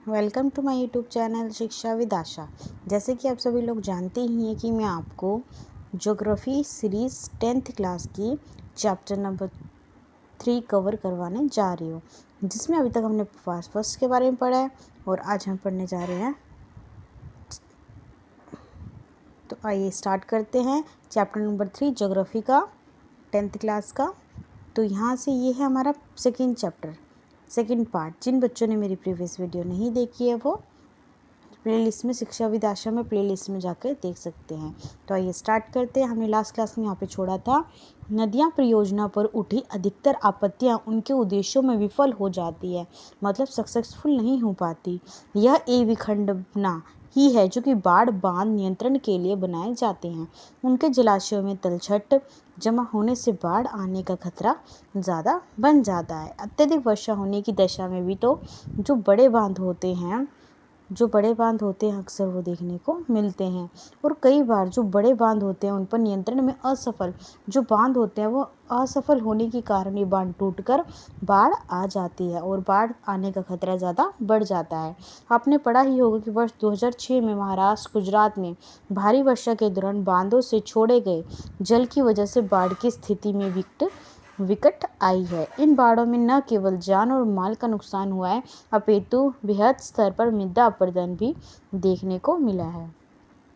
Welcome to my YouTube channel Shiksha with Asha. जैसे कि आप सभी लोग जानते ही हैं कि मैं आपको ज्योग्राफी सीरीज़ 10th क्लास की चैप्टर नंबर 3 कवर करवाने जा रही हूँ, जिसमें अभी तक हमने फर्स्ट के बारे में पढ़ा है और आज हम पढ़ने जा रहे हैं। तो आइए स्टार्ट करते हैं चैप्टर नंबर 3 ज्योग्राफी का 10th क्लास का। तो यहाँ से ये है हमारा सेकंड पार्ट। जिन बच्चों ने मेरी प्रीवियस वीडियो नहीं देखी है वो प्लेलिस्ट में शिक्षा विद आशा में प्लेलिस्ट में जाकर देख सकते हैं। तो आइए स्टार्ट करते हैं। हमने लास्ट क्लास में यहाँ पे छोड़ा था, नदियाँ परियोजना पर उठी अधिकतर आपत्तियाँ उनके उद्देश्यों में विफल हो जाती है, मतलब सक्सेसफुल नहीं हो पाती। यह एक विखंडना ही है जो कि बाढ़ बांध नियंत्रण के लिए बनाए जाते हैं। उनके जलाशयों में तलछट जमा होने से बाढ़ आने का खतरा ज़्यादा बन जाता है। अत्यधिक वर्षा होने की दशा में भी तो जो बड़े बांध होते हैं अक्सर वो देखने को मिलते हैं, और कई बार जो बड़े बांध होते हैं उन पर नियंत्रण में जो बांध होते हैं वो असफल होने के कारण ये बांध टूटकर बाढ़ आ जाती है और बाढ़ आने का खतरा ज़्यादा बढ़ जाता है। आपने पढ़ा ही होगा कि वर्ष 2006 में महाराष्ट्र गुजरात में भारी वर्षा के दौरान बांधों से छोड़े गए जल की वजह से बाढ़ की स्थिति में विकट आई है। इन बाढ़ों में न केवल जान और माल का नुकसान हुआ है, अपितु बृहद स्तर पर मृदा अपरदन भी देखने को मिला है।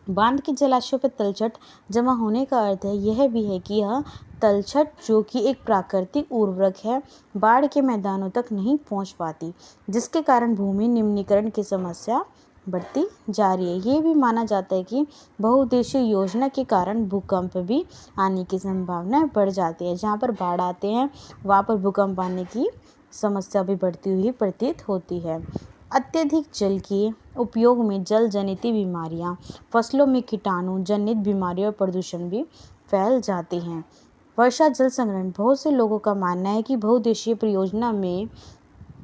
बांध के जलाशयों पर तलछट जमा होने का अर्थ है यह भी है कि यह तलछट, जो कि एक प्राकृतिक उर्वरक है, बाढ़ के मैदानों तक नहीं पहुंच पाती, जिसके कारण भूमि निम्नीकरण की समस्या बढ़ती जा रही है। ये भी माना जाता है कि बहुउद्देशीय योजना के कारण भूकंप भी आने की संभावना बढ़ जाती है। जहाँ पर बाढ़ आते हैं वहाँ पर भूकंप आने की समस्या भी बढ़ती हुई प्रतीत होती है। अत्यधिक जल के उपयोग में जल जनित बीमारियाँ, फसलों में कीटाणु जनित बीमारियाँ और प्रदूषण भी फैल जाते हैं। वर्षा जल संग्रहण, बहुत से लोगों का मानना है कि बहुउद्देशीय परियोजना में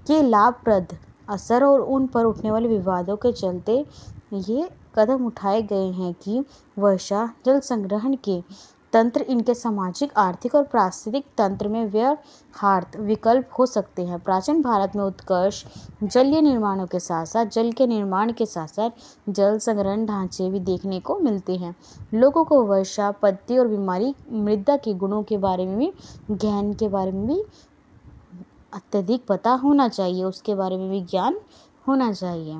के लाभप्रद असर और उन पर उठने वाले विवादों के चलते ये कदम उठाए गए हैं कि वर्षा जल संग्रहण के तंत्र इनके सामाजिक, आर्थिक और पारिस्थितिक तंत्र में व्यवहार्य विकल्प हो सकते हैं। प्राचीन भारत में उत्कर्ष जल के निर्माण के साथ साथ जल संग्रहण ढांचे भी देखने को मिलते हैं। लोगों को वर्षा, पत्ती और बीमारी मृदा के गुणों के बारे में भी, ज्ञान के बारे में भी अत्यधिक पता होना चाहिए, उसके बारे में भी ज्ञान होना चाहिए।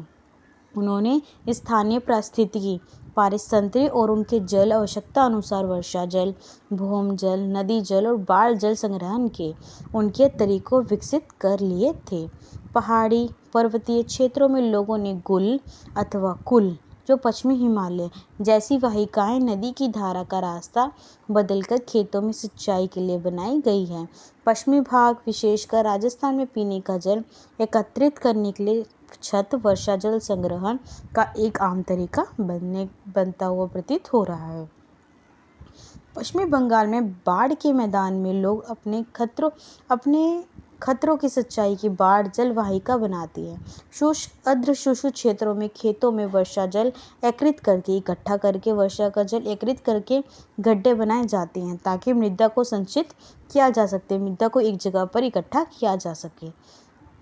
उन्होंने स्थानीय पारिस्थितिकी, पारितंत्र और उनके जल आवश्यकता अनुसार वर्षा जल, भूमि जल, नदी जल और बाढ़ जल संग्रहण के उनके तरीकों विकसित कर लिए थे। पहाड़ी पर्वतीय क्षेत्रों में लोगों ने गुल अथवा कुल, जो पश्चिमी हिमालय जैसी वाहिकाएं नदी की धारा का रास्ता बदलकर खेतों में सिंचाई के लिए बनाई गई है। पश्चिमी भाग, विशेषकर राजस्थान में पीने का जल एकत्रित करने के लिए छत वर्षा जल संग्रहण का एक आम तरीका बनता हुआ प्रतीत हो रहा है। पश्चिमी बंगाल में बाढ़ के मैदान में लोग अपने खतरों की सिंचाई की बाढ़ जल वाहिका बनाती है। शुष्क अर्ध शुष्क क्षेत्रों में खेतों में वर्षा जल इकट्ठा करके वर्षा का जल एकत्रित करके गड्ढे बनाए जाते हैं, ताकि मृदा को संचित किया जा सके, मृदा को एक जगह पर इकट्ठा किया जा सके,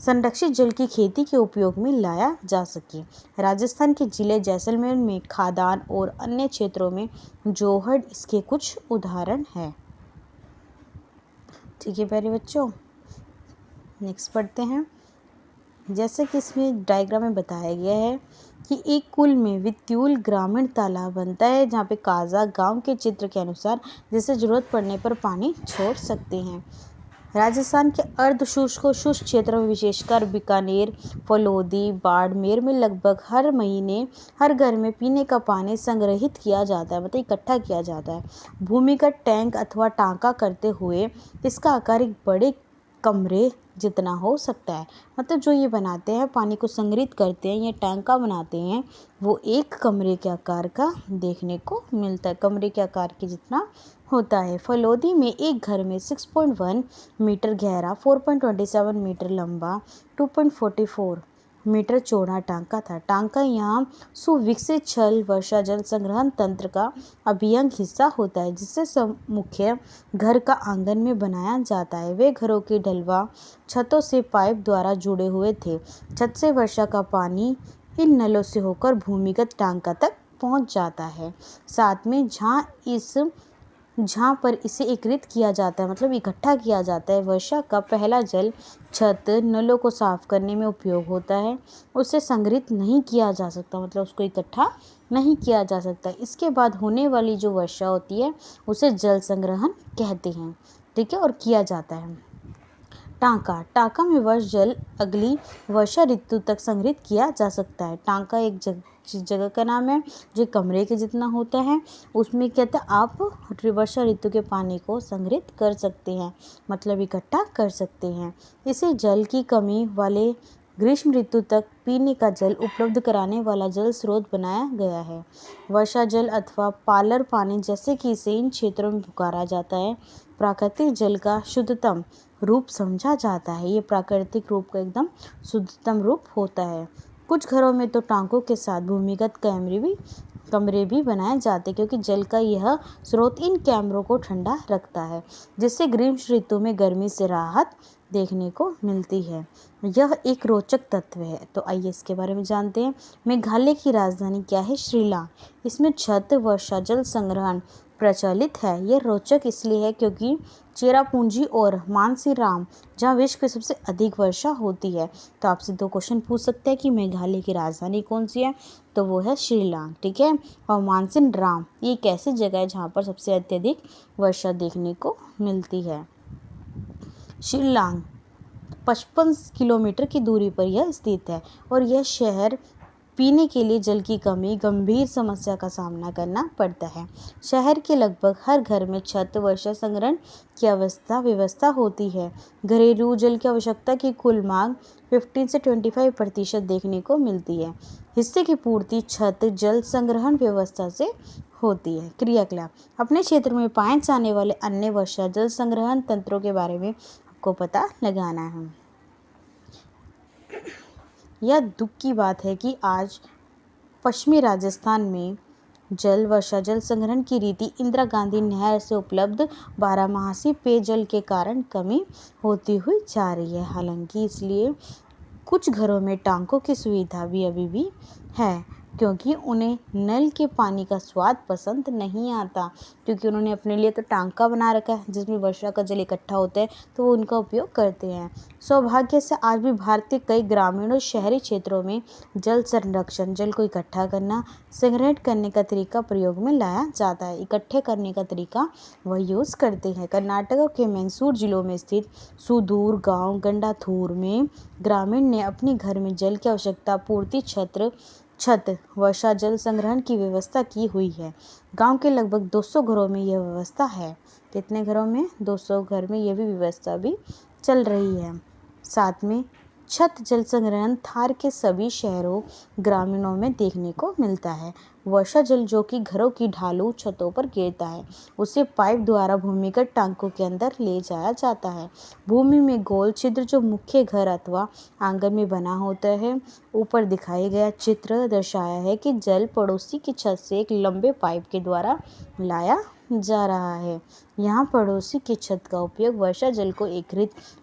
संरक्षित जल की खेती के उपयोग में लाया जा सके। राजस्थान के जिले जैसलमेर में खादान और अन्य क्षेत्रों में जोहड़ इसके कुछ उदाहरण हैं। ठीक है प्यारे बच्चों, नेक्स्ट पढ़ते हैं। जैसे कि इसमें डायग्राम में बताया गया है कि एक कुल में वित्युल ग्रामीण तालाब बनता है, जहाँ पे काजा गांव के चित्र के अनुसार जिसे जरूरत पड़ने पर पानी छोड़ सकते हैं। राजस्थान के अर्ध शुष्क और शुष्क क्षेत्रों में, विशेषकर बीकानेर, फलोदी, बाड़मेर में लगभग हर महीने हर घर में पीने का पानी संग्रहित किया जाता है, मतलब इकट्ठा किया जाता है। भूमिगत टैंक अथवा टांका करते हुए इसका आकार एक बड़े कमरे जितना हो सकता है, मतलब जो ये बनाते हैं पानी को संग्रहित करते हैं, ये टैंका बनाते हैं, वो एक कमरे के आकार का देखने को मिलता है, कमरे के आकार के जितना होता है। फलोदी में एक घर में 6.1 मीटर गहरा, 4.27 मीटर लंबा, 2.44 मीटर चौड़ा टांका था। टांका यहाँ सुविकसित छल वर्षा जल संग्रहण तंत्र का अभिन्न हिस्सा होता है, जिससे मुख्य घर का आंगन में बनाया जाता है। वे घरों की ढलवा छतों से पाइप द्वारा जुड़े हुए थे। छत से वर्षा का पानी इन नलों से होकर भूमिगत टांका तक पहुँच जाता है। साथ में जहाँ पर इसे एकत्रित किया जाता है, मतलब इकट्ठा किया जाता है, वर्षा का पहला जल छत नलों को साफ करने में उपयोग होता है। उसे संग्रहित नहीं किया जा सकता, मतलब उसको इकट्ठा नहीं किया जा सकता। इसके बाद होने वाली जो वर्षा होती है उसे जल संग्रहण कहते हैं, ठीक है, और किया जाता है। टांका में वर्ष जल अगली वर्षा ऋतु तक संग्रहित किया जा सकता है। टांका एक जगह का नाम है जो कमरे के जितना होता है। उसमें कहते हैं आप वर्षा ऋतु के पानी को संग्रहित कर सकते हैं, मतलब इकट्ठा कर सकते हैं। इसे जल की कमी वाले ग्रीष्म ऋतु तक पीने का जल उपलब्ध कराने वाला जल स्रोत बनाया गया है। वर्षा जल अथवा पालर पानी, जैसे कि इसे इन क्षेत्रों में पुकारा जाता है, प्राकृतिक जल का शुद्धतम रूप समझा जाता है। ये प्राकृतिक रूप का एकदम शुद्धतम रूप होता है। कुछ घरों में तो टांकों के साथ भूमिगत कमरे भी बनाए जाते, क्योंकि जल का यह स्रोत इन कैमरों को ठंडा रखता है, जिससे ग्रीष्म ऋतु में गर्मी से राहत देखने को मिलती है। यह एक रोचक तत्व है। तो आइए इसके बारे में जानते हैं। मेघालय की राजधानी क्या है? शिलांग। इसमें छत वर्षा जल संग्रहण प्रचलित है। यह रोचक इसलिए है क्योंकि चेरापूंजी और मानसीराम, जहाँ विश्व की सबसे अधिक वर्षा होती है। तो आपसे 2 क्वेश्चन पूछ सकते हैं कि मेघालय की राजधानी कौन सी है, तो वो है शिलांग, ठीक है। और मानसीराम ये एक ऐसी जगह है जहाँ पर सबसे अत्यधिक वर्षा देखने को मिलती है। शिलांग 55 किलोमीटर की दूरी पर यह स्थित है और यह शहर पीने के लिए जल की कमी गंभीर समस्या का सामना करना पड़ता है। शहर के लगभग हर घर में छत वर्षा संग्रहण की व्यवस्था होती है। घरेलू जल की आवश्यकता की कुल मांग 15 से 25% देखने को मिलती है। हिस्से की पूर्ति छत जल संग्रहण व्यवस्था से होती है। क्रियाकलाप: अपने क्षेत्र में पाए जाने वाले अन्य वर्षा जल संग्रहण तंत्रों के बारे में आपको पता लगाना है। यह दुख की बात है कि आज पश्चिमी राजस्थान में वर्षा जल संग्रहण की रीति इंदिरा गांधी नहर से उपलब्ध 12मासी पेयजल के कारण कमी होती हुई जा रही है। हालांकि इसलिए कुछ घरों में टांकों की सुविधा भी अभी भी है, क्योंकि उन्हें नल के पानी का स्वाद पसंद नहीं आता, क्योंकि उन्होंने अपने लिए तो टांका बना रखा है जिसमें वर्षा का जल इकट्ठा होता है, तो वो उनका उपयोग करते हैं। सौभाग्य से आज भी भारतीय कई ग्रामीण और शहरी क्षेत्रों में जल संरक्षण, जल को इकट्ठा करना, संग्रहित करने का तरीका प्रयोग में लाया जाता है। इकट्ठे करने का तरीका वह यूज़ करते हैं। कर्नाटक के मैसूर जिलों में स्थित सुदूर गांव गंडाथूर में ग्रामीण ने अपने घर में जल की आवश्यकता पूर्ति छत वर्षा जल संग्रहण की व्यवस्था की हुई है। गांव के लगभग 200 घरों में यह व्यवस्था है। कितने घरों में? 200 घर में यह भी व्यवस्था भी चल रही है। साथ में छत जल संग्रहण थार के सभी शहरों ग्रामीणों में देखने को मिलता है। वर्षा जल जो कि घरों की ढालू छतों पर गिरता है, उसे पाइप द्वारा भूमिगत टांकों के अंदर ले जाया जाता है। भूमि में गोल छिद्र जो मुख्य घर अथवा आंगन में बना होता है। ऊपर दिखाया गया चित्र दर्शाया है कि जल पड़ोसी की छत से एक लंबे पाइप के द्वारा लाया जा रहा है। यहाँ पड़ोसी की छत का उपयोग वर्षा जल को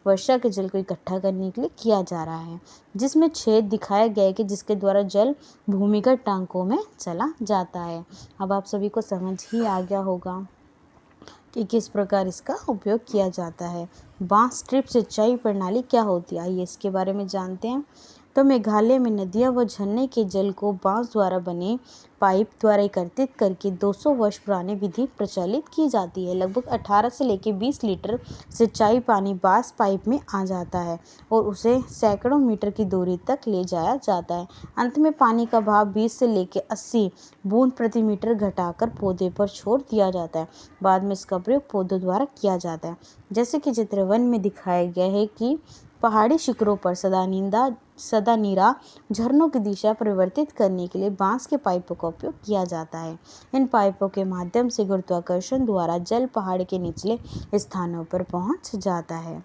वर्षा के जल को इकट्ठा करने के लिए किया जा रहा है, जिसमें छेद दिखाया गया है कि जिसके द्वारा जल भूमिगत टांकों में चला जाता है। अब आप सभी को समझ ही आ गया होगा कि किस प्रकार इसका उपयोग किया जाता है। बांस स्ट्रिप सिंचाई प्रणाली क्या होती है, आइए इसके बारे में जानते हैं। तो मेघालय में नदियां व झरने के जल को बांस द्वारा बने पाइप द्वारा एकत्रित करके 200 वर्ष पुरानी विधि प्रचलित की जाती है। लगभग 18 से लेकर 20 लीटर सिंचाई पानी बांस पाइप में आ जाता है और उसे सैकड़ों मीटर की दूरी तक ले जाया जाता है। अंत में पानी का भाव 20 से लेकर 80 बूंद प्रति मीटर घटाकर पौधे पर छोड़ दिया जाता है। बाद में इसका प्रयोग पौधों द्वारा किया जाता है। जैसे कि चित्र 1 में दिखाया गया है कि पहाड़ी शिखरों पर सदानीरा झरनों की दिशा परिवर्तित करने के लिए बांस के पाइपों का उपयोग किया जाता है। इन पाइपों के माध्यम से गुरुत्वाकर्षण द्वारा जल पहाड़ के निचले स्थानों पर पहुंच जाता है।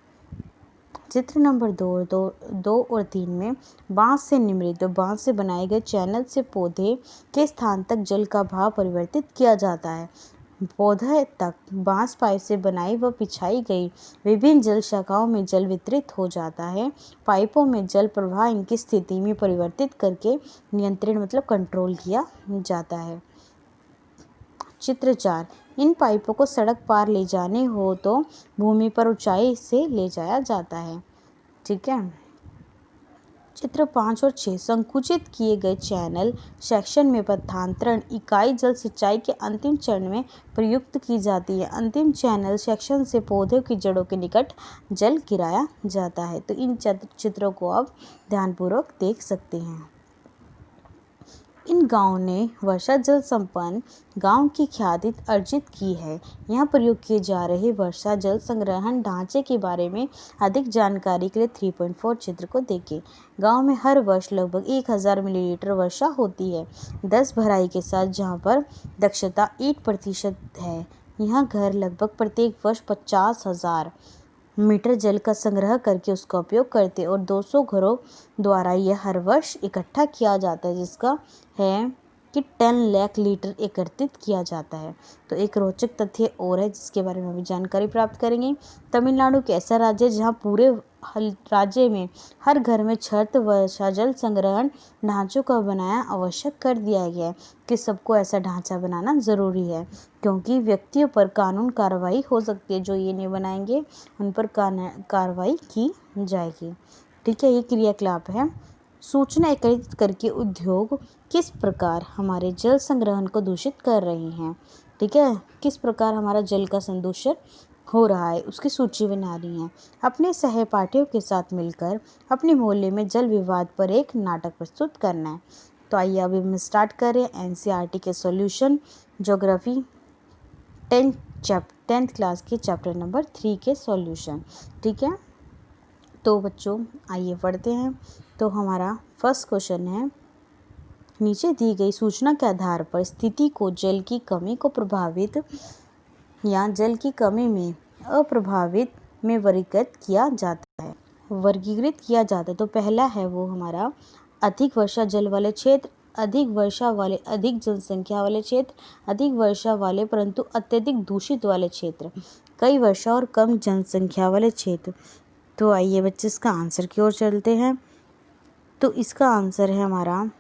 चित्र नंबर 2 और 3 में बांस से निर्मित बांस से बनाए गए चैनल से पौधे के स्थान तक जल का बहाव परिवर्तित किया जाता है। पौधे तक बांस पाइप से बनाई व बिछाई गई विभिन्न जल शाखाओं में जल वितरित हो जाता है। पाइपों में जल प्रवाह इनकी स्थिति में परिवर्तित करके नियंत्रण मतलब कंट्रोल किया जाता है। चित्र 4, इन पाइपों को सड़क पार ले जाने हो तो भूमि पर ऊंचाई से ले जाया जाता है। ठीक है। चित्र 5 और 6, संकुचित किए गए चैनल सेक्शन में पथांतरण इकाई जल सिंचाई के अंतिम चरण में प्रयुक्त की जाती है। अंतिम चैनल सेक्शन से पौधों की जड़ों के निकट जल गिराया जाता है। तो इन चित्रों को आप ध्यानपूर्वक देख सकते हैं। इन गाँव ने वर्षा जल संपन्न गांव की ख्याति अर्जित की है। यहाँ प्रयोग किए जा रहे वर्षा जल संग्रहण ढांचे के बारे में अधिक जानकारी के लिए 3.4 चित्र को देखें। गांव में हर वर्ष लगभग 1000 मिलीलीटर वर्षा होती है 10 भराई के साथ, जहाँ पर दक्षता 8% है। यहाँ घर लगभग प्रत्येक वर्ष 50,000 मीटर जल का संग्रह करके उसका उपयोग करते और 200 घरों द्वारा यह हर वर्ष इकट्ठा किया जाता है, जिसका है कि 10 लाख लीटर एकत्रित किया जाता है। तो एक रोचक तथ्य और है जिसके बारे में भी जानकारी प्राप्त करेंगे। तमिलनाडु एक ऐसा राज्य है जहाँ पूरे राज्य में हर घर में छत वर्षा जल संग्रहण ढांचों का बनाया आवश्यक कर दिया गया है कि सबको ऐसा ढांचा बनाना ज़रूरी है, क्योंकि व्यक्तियों पर कानून कार्रवाई हो सकती है। जो ये नहीं बनाएंगे उन पर कार्रवाई की जाएगी। ठीक है। ये क्रियाकलाप है। सूचना एकत्रित करके उद्योग किस प्रकार हमारे जल संग्रहण को दूषित कर रहे हैं। ठीक है। किस प्रकार हमारा जल का संदूषण हो रहा है उसकी सूची बना रही हैं। अपने सहपाठियों के साथ मिलकर अपने मोहल्ले में जल विवाद पर एक नाटक प्रस्तुत करना है। तो आइए अभी हम स्टार्ट करें एनसीईआरटी के सॉल्यूशन ज्योग्राफी 10th क्लास के चैप्टर नंबर 3 के सॉल्यूशन। ठीक है। तो बच्चों आइए पढ़ते हैं। तो हमारा फर्स्ट क्वेश्चन है, नीचे दी गई सूचना के आधार पर स्थिति को जल की कमी को प्रभावित या जल की कमी में अप्रभावित में वर्गीकृत किया जाता है। तो पहला है वो हमारा अधिक वर्षा जल वाले क्षेत्र, अधिक वर्षा वाले अधिक जनसंख्या वाले क्षेत्र, अधिक वर्षा वाले परंतु अत्यधिक दूषित वाले क्षेत्र, कई वर्षा और कम जनसंख्या वाले क्षेत्र। तो आइए बच्चे इसका आंसर की ओर चलते हैं। तो इसका आंसर है हमारा,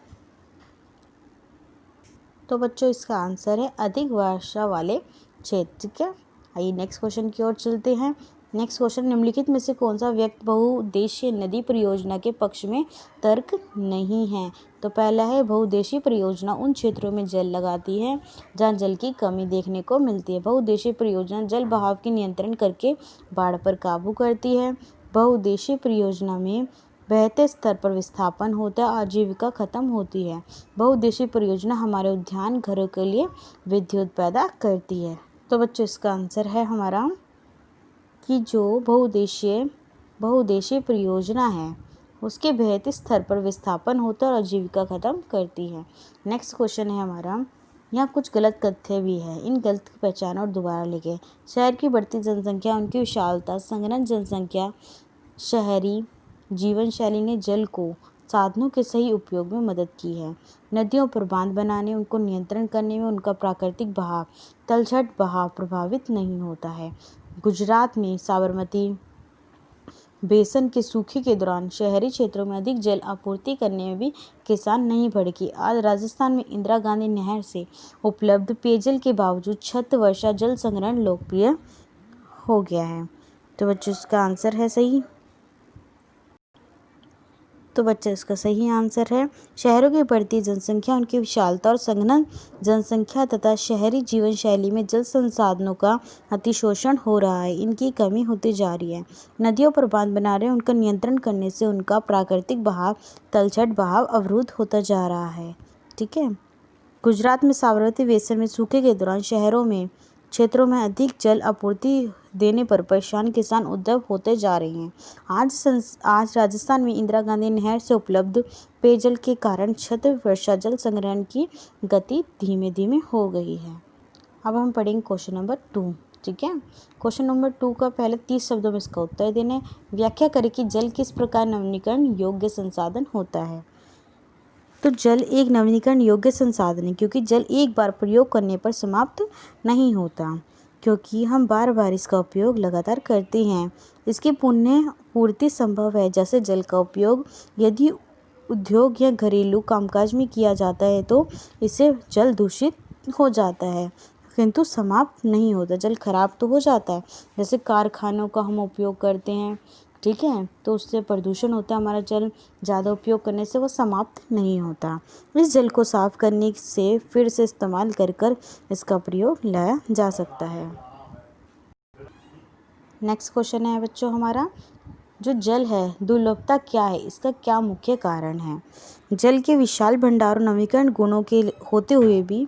तो बच्चों इसका आंसर है अधिक वर्षा वाले क्षेत्र। ठीक है। आइए नेक्स्ट क्वेश्चन की ओर चलते हैं। नेक्स्ट क्वेश्चन, निम्नलिखित में से कौन सा व्यक्ति बहुउद्देशीय नदी परियोजना के पक्ष में तर्क नहीं है। तो पहला है, बहुउद्देशीय परियोजना उन क्षेत्रों में जल लगाती है जहां जल की कमी देखने को मिलती है। बहुउद्देशीय परियोजना जल बहाव के नियंत्रण करके बाढ़ पर काबू करती है। बहुउद्देशीय परियोजना में बहते स्तर पर विस्थापन होता है, आजीविका खत्म होती है। बहुउद्देशीय परियोजना हमारे उद्यान घरों के लिए विद्युत पैदा करती है। तो बच्चों इसका आंसर है हमारा कि जो बहुउद्देशीय परियोजना है उसके बहते स्तर पर विस्थापन होता है और आजीविका खत्म करती है। नेक्स्ट क्वेश्चन है हमारा, यहाँ कुछ गलत तथ्य भी है, इन गलत की पहचान और दोबारा लिखें। शहर की बढ़ती जनसंख्या, उनकी विशालता, संघनन जनसंख्या, शहरी जीवन शैली ने जल को साधनों के सही उपयोग में मदद की है। नदियों पर बांध बनाने, उनको नियंत्रण करने में उनका प्राकृतिक बहाव, तलछट बहाव प्रभावित नहीं होता है। गुजरात में साबरमती बेसिन के सूखे के दौरान शहरी क्षेत्रों में अधिक जल आपूर्ति करने में भी किसान नहीं भड़के। आज राजस्थान में इंदिरा गांधी नहर से उपलब्ध पेयजल के बावजूद छत वर्षा जल संग्रहण लोकप्रिय हो गया है। तो बच्चों इसका आंसर है सही। तो बच्चा इसका सही आंसर है, शहरों की बढ़ती जनसंख्या, उनकी विशालता और संघनन जनसंख्या तथा शहरी जीवन शैली में जल संसाधनों का अतिशोषण हो रहा है, इनकी कमी होती जा रही है। नदियों पर बांध बना रहे, उनका नियंत्रण करने से उनका प्राकृतिक बहाव, तलछट बहाव अवरुद्ध होता जा रहा है। ठीक है। गुजरात में साबरमती बेसिन में सूखे के दौरान शहरों में क्षेत्रों में अधिक जल आपूर्ति देने पर परेशान किसान उद्दव होते जा रहे हैं। आज राजस्थान में इंदिरा गांधी नहर से उपलब्ध पेयजल के कारण छत वर्षा जल संग्रहण की गति धीमे धीमे हो गई है। अब हम पढ़ेंगे क्वेश्चन नंबर 2। ठीक है। क्वेश्चन नंबर 2 का पहले 30 शब्दों में इसका उत्तर देना है। व्याख्या करें कि जल किस प्रकार नवीनीकरण योग्य संसाधन होता है। तो जल एक नवीनीकरण योग्य संसाधन है क्योंकि जल एक बार प्रयोग करने पर समाप्त नहीं होता, क्योंकि हम बार बार इसका उपयोग लगातार करते हैं। इसकी पुनः पूर्ति संभव है। जैसे जल का उपयोग यदि उद्योग या घरेलू कामकाज में किया जाता है तो इससे जल दूषित हो जाता है, किंतु समाप्त नहीं होता। जल खराब तो हो जाता है, जैसे कारखानों का हम उपयोग करते हैं, ठीक है, तो उससे प्रदूषण होता है। हमारा जल ज़्यादा उपयोग करने से वो समाप्त नहीं होता। इस जल को साफ करने से फिर से इस्तेमाल कर इसका प्रयोग लाया जा सकता है। नेक्स्ट क्वेश्चन है बच्चों हमारा, जो जल है दुर्लभता क्या है, इसका क्या मुख्य कारण है। जल के विशाल भंडार और नवीकरण गुणों के होते हुए भी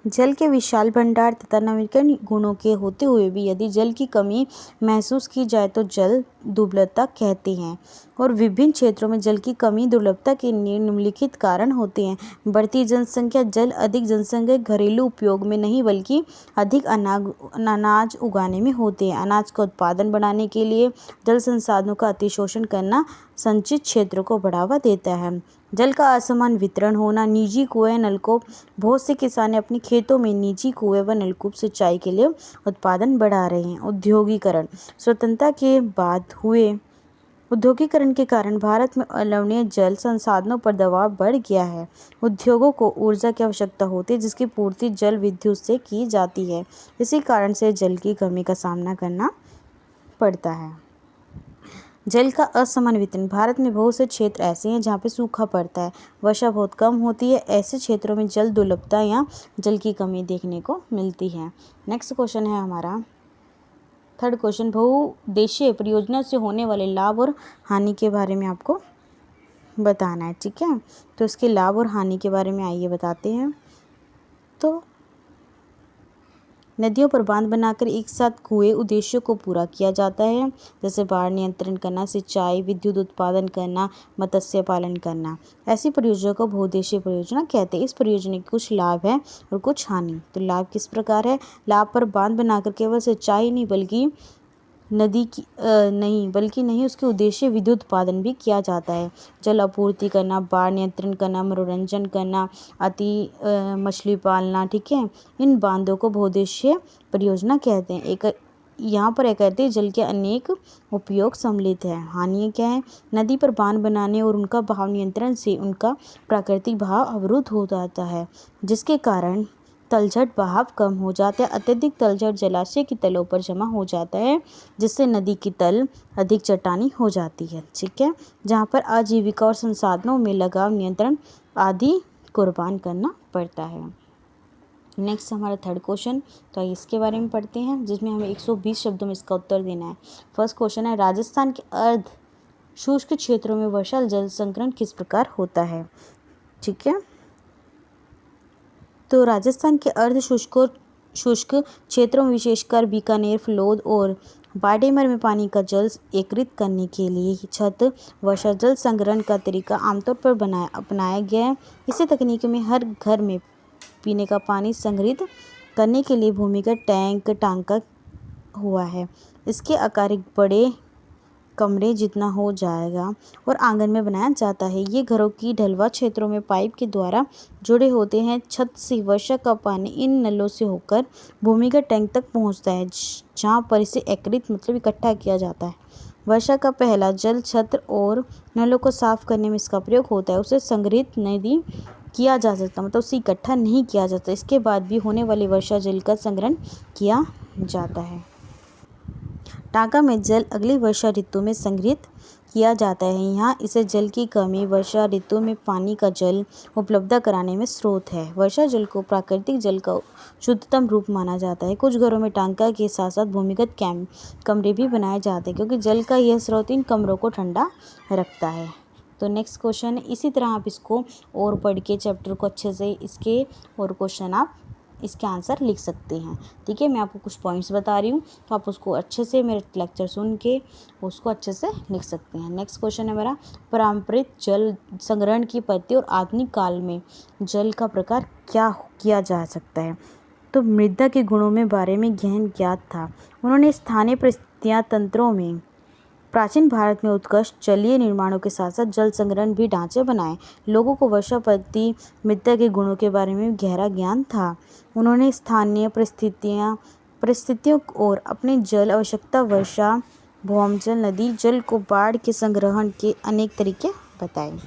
जल के विशाल भंडार तथा नवीकरण गुणों के होते हुए भी यदि जल की कमी महसूस की जाए तो जल दुर्लभता कहते हैं। और विभिन्न क्षेत्रों में जल की कमी दुर्लभता के निम्नलिखित कारण होते हैं। बढ़ती जनसंख्या, जल अधिक जनसंख्या घरेलू उपयोग में नहीं बल्कि अधिक अनाज उगाने में होते हैं। अनाज का उत्पादन बढ़ाने के लिए जल संसाधनों का अतिशोषण करना संचित क्षेत्रों को बढ़ावा देता है। जल का असमान वितरण होना, निजी कुएं नलकूप, बहुत से किसान अपने खेतों में निजी कुएं व नलकूप सिंचाई के लिए उत्पादन बढ़ा रहे हैं। औद्योगिकरण, स्वतंत्रता के बाद हुए औद्योगिकरण के कारण भारत में अलवणीय जल संसाधनों पर दबाव बढ़ गया है। उद्योगों को ऊर्जा की आवश्यकता होती है जिसकी पूर्ति जल विद्युत से की जाती है। इसी कारण से जल की कमी का सामना करना पड़ता है। जल का असमान वितरण, भारत में बहुत से क्षेत्र ऐसे हैं जहाँ पे सूखा पड़ता है, वर्षा बहुत कम होती है। ऐसे क्षेत्रों में जल दुर्लभता या जल की कमी देखने को मिलती है। नेक्स्ट क्वेश्चन है हमारा थर्ड क्वेश्चन, बहुउद्देशीय परियोजना से होने वाले लाभ और हानि के बारे में आपको बताना है, ठीक है। तो इसके लाभ और हानि के बारे में आइए बताते हैं। तो नदियों पर बांध बनाकर एक साथ कुएं उद्देश्यों को पूरा किया जाता है, जैसे बाढ़ नियंत्रण करना, सिंचाई, विद्युत उत्पादन करना, मत्स्य पालन करना। ऐसी परियोजना को बहुउद्देशीय परियोजना कहते हैं। इस परियोजना के कुछ लाभ हैं और कुछ हानि। तो लाभ किस प्रकार है। लाभ पर बांध बनाकर केवल सिंचाई नहीं बल्कि उसके उद्देश्य विद्युत उत्पादन भी किया जाता है। जल आपूर्ति करना, बाढ़ नियंत्रण करना, मनोरंजन करना, मछली पालना, ठीक है। इन बांधों को बहुउद्देशीय परियोजना कहते हैं। यहाँ पर कहते जल के अनेक उपयोग सम्मिलित है। हानि क्या है। नदी पर बांध बनाने और उनका बहाव नियंत्रण से उनका प्राकृतिक बहाव अवरुद्ध हो जाता है, जिसके कारण तलछट बहाव कम हो जाता है। अत्यधिक तलछट जलाशय की तलों पर जमा हो जाता है, जिससे नदी की तल अधिक चट्टानी हो जाती है, ठीक है, जहाँ पर आजीविका और संसाधनों में लगाव, नियंत्रण आदि कुर्बान करना पड़ता है। नेक्स्ट हमारा थर्ड क्वेश्चन, तो इसके बारे में पढ़ते हैं, जिसमें हमें 120 शब्दों में इसका उत्तर देना है। फर्स्ट क्वेश्चन है, राजस्थान के अर्ध शुष्क क्षेत्रों में वर्षा जल संग्रहण किस प्रकार होता है, ठीक है। तो राजस्थान के अर्ध शुष्क क्षेत्रों में विशेषकर बीकानेर, फलोद और बाड़मेर में पानी का जल एकत्रित करने के लिए छत वर्षा जल संग्रहण का तरीका आमतौर पर अपनाया गया है। इसी तकनीक में हर घर में पीने का पानी संग्रहित करने के लिए भूमिगत टैंक टांका हुआ है। इसके आकार एक बड़े कमरे जितना हो जाएगा और आंगन में बनाया जाता है। ये घरों की ढलवा क्षेत्रों में पाइप के द्वारा जुड़े होते हैं। छत से वर्षा का पानी इन नलों से होकर भूमिगत टैंक तक पहुंचता है, जहां पर इसे एकत्रित इकट्ठा किया जाता है। वर्षा का पहला जल छत और नलों को साफ करने में इसका प्रयोग होता है। उसे संग्रहित नहीं किया जा सकता, उसे इकट्ठा नहीं किया जाता। इसके बाद भी होने वाली वर्षा जल का संग्रहण किया जाता है। टांका में जल अगली वर्षा ऋतु में संग्रहित किया जाता है। यहाँ इसे जल की कमी वर्षा ऋतु में पानी का जल उपलब्ध कराने में स्रोत है। वर्षा जल को प्राकृतिक जल का शुद्धतम रूप माना जाता है। कुछ घरों में टांका के साथ साथ भूमिगत कमरे भी बनाए जाते हैं, क्योंकि जल का यह स्रोत इन कमरों को ठंडा रखता है। तो नेक्स्ट क्वेश्चन है, इसी तरह आप इसको और पढ़ के चैप्टर को अच्छे से इसके और क्वेश्चन आप इसके आंसर लिख सकते हैं, ठीक है। मैं आपको कुछ पॉइंट्स बता रही हूँ, तो आप उसको अच्छे से मेरे लेक्चर सुन के उसको अच्छे से लिख सकते हैं। नेक्स्ट क्वेश्चन है मेरा, पारंपरिक जल संग्रहण की पद्धति और आधुनिक काल में जल का प्रकार क्या किया जा सकता है। तो मृदा के गुणों में बारे में गहन ज्ञात था। उन्होंने स्थानीय परिस्थितियाँ तंत्रों में प्राचीन भारत में उत्कृष्ट जलीय निर्माणों के साथ साथ जल संग्रहण भी ढांचे बनाए। लोगों को वर्षावती मृदा के गुणों के बारे में गहरा ज्ञान था। उन्होंने स्थानीय परिस्थितियों और अपने जल आवश्यकता, वर्षा, भौमजल, नदी जल को बाढ़ के संग्रहण के अनेक तरीके बताए।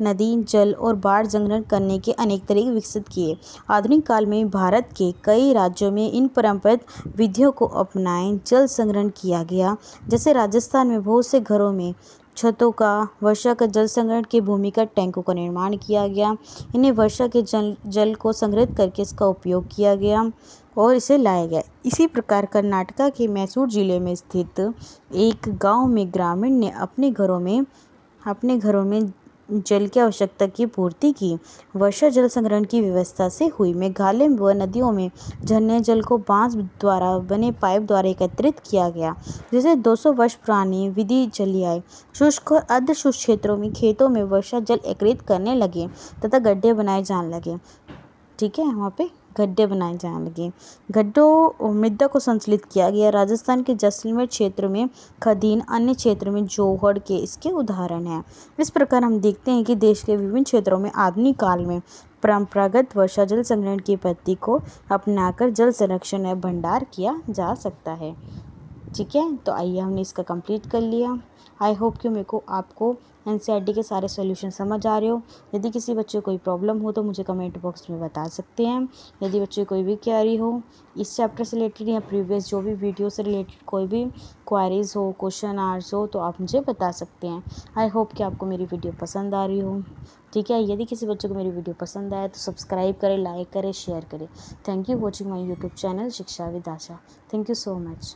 नदी जल और बाढ़ संग्रहण करने के अनेक तरीके विकसित किए। आधुनिक काल में भारत के कई राज्यों में इन परंपरागत विधियों को अपनाएं जल संग्रहण किया गया। जैसे राजस्थान में बहुत से घरों में छतों का वर्षा का जल संग्रहण के भूमिगत टैंकों का निर्माण किया गया। इन्हें वर्षा के जल को संग्रहित करके इसका उपयोग किया गया और इसे लाया गया। इसी प्रकार कर्नाटका के मैसूर जिले में स्थित एक गांव में ग्रामीण ने अपने घरों में जल की आवश्यकता की पूर्ति की। वर्षा जल संग्रहण की व्यवस्था से हुई। मेघालय व नदियों में झरने जल को बांस द्वारा बने पाइप द्वारा एकत्रित किया गया, जिसे 200 वर्ष पुरानी विधि चली आई। शुष्क और अर्धशुष्क क्षेत्रों में खेतों में वर्षा जल एकत्रित करने लगे तथा गड्ढे बनाए जाने लगे। ठीक है, वहाँ पे गड्ढे बनाए जाने लगे। गड्ढों मृदा को संचलित किया गया। राजस्थान के जैसलमेर क्षेत्र में खदीन, अन्य क्षेत्र में जोहड़ के इसके उदाहरण हैं। इस प्रकार हम देखते हैं कि देश के विभिन्न क्षेत्रों में आधुनिक काल में परंपरागत वर्षा जल संग्रहण की पद्धति को अपनाकर जल संरक्षण व भंडार किया जा सकता है। ठीक है, तो आइए हमने इसका कंप्लीट कर लिया। आई होप कि आपको एनसीईआरटी के सारे सॉल्यूशन समझ आ रहे हो। यदि किसी बच्चे को कोई प्रॉब्लम हो तो मुझे कमेंट बॉक्स में बता सकते हैं। यदि बच्चे कोई भी क्वेरी हो इस चैप्टर से रिलेटेड या प्रीवियस जो भी वीडियो से रिलेटेड कोई भी क्वेरीज हो, क्वेश्चन आंसर हो, तो आप मुझे बता सकते हैं। आई होप कि आपको मेरी वीडियो पसंद आ रही हो। ठीक है, यदि किसी बच्चे को मेरी वीडियो पसंद आए तो सब्सक्राइब करें, लाइक करें, शेयर करें। Thank you watching my YouTube channel Shiksha with Asha. Thank you so much.